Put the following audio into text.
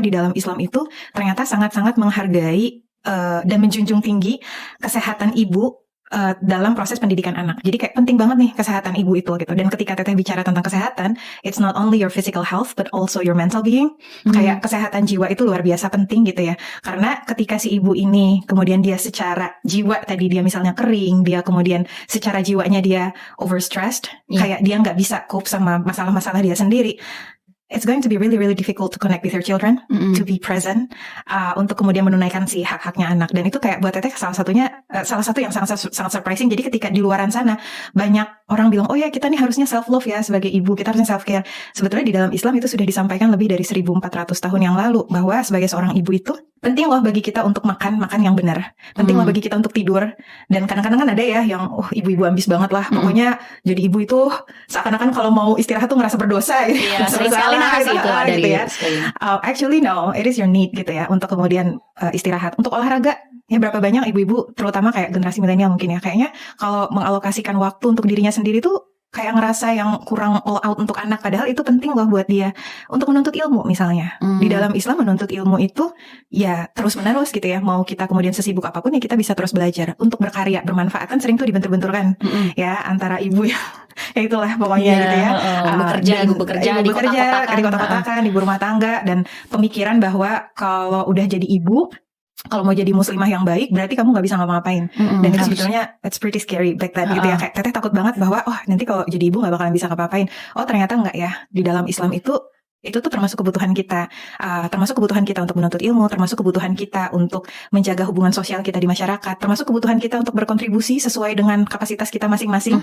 di dalam Islam itu ternyata sangat-sangat menghargai dan menjunjung tinggi kesehatan ibu dalam proses pendidikan anak. Jadi kayak penting banget nih kesehatan ibu itu gitu. Dan ketika Teteh bicara tentang kesehatan, it's not only your physical health but also your mental being. Kayak kesehatan jiwa itu luar biasa penting gitu ya. Karena ketika si ibu ini kemudian dia secara jiwa tadi dia misalnya kering, dia kemudian secara jiwanya dia overstressed, kayak dia nggak bisa cope sama masalah-masalah dia sendiri. It's going to be really really difficult to connect with your children, to be present, untuk kemudian menunaikan si hak-haknya anak. Dan itu kayak buat Teteh salah satu yang sangat surprising. Jadi ketika di luaran sana banyak orang bilang, oh ya kita nih harusnya self love ya sebagai ibu, kita harusnya self care. Sebetulnya di dalam Islam itu sudah disampaikan lebih dari 1400 tahun yang lalu bahwa sebagai seorang ibu itu penting loh bagi kita untuk makan yang benar. Penting loh bagi kita untuk tidur. Dan kadang-kadang kan ada ya yang ibu-ibu ambis banget lah. Pokoknya jadi ibu itu seakan-akan kalau mau istirahat tuh ngerasa berdosa gitu. Iya, sering sekali narasi itu ada gitu ya. Actually no, it is your need gitu ya untuk kemudian istirahat. Untuk olahraga ya berapa banyak ibu-ibu terutama kayak generasi milenial mungkin ya, kayaknya kalau mengalokasikan waktu untuk dirinya sendiri tuh kayak ngerasa yang kurang all out untuk anak, padahal itu penting loh buat dia untuk menuntut ilmu misalnya. Di dalam Islam menuntut ilmu itu ya terus menerus gitu ya, mau kita kemudian sesibuk apapun ya kita bisa terus belajar untuk berkarya, bermanfaat. Kan sering tuh dibentur-benturkan ya antara ibu ya itulah pokoknya gitu ya, ibu bekerja di kota-kotakan, ibu rumah tangga, dan pemikiran bahwa kalau udah jadi ibu, kalau mau jadi muslimah yang baik berarti kamu gak bisa ngapa-ngapain. Dan itu sebetulnya it's pretty scary back then gitu ya. Kayak Teteh takut banget bahwa nanti kalau jadi ibu gak bakalan bisa ngapa-ngapain. Oh ternyata enggak ya. Di dalam Islam itu tuh termasuk kebutuhan kita. Termasuk kebutuhan kita untuk menuntut ilmu, termasuk kebutuhan kita untuk menjaga hubungan sosial kita di masyarakat, termasuk kebutuhan kita untuk berkontribusi sesuai dengan kapasitas kita masing-masing.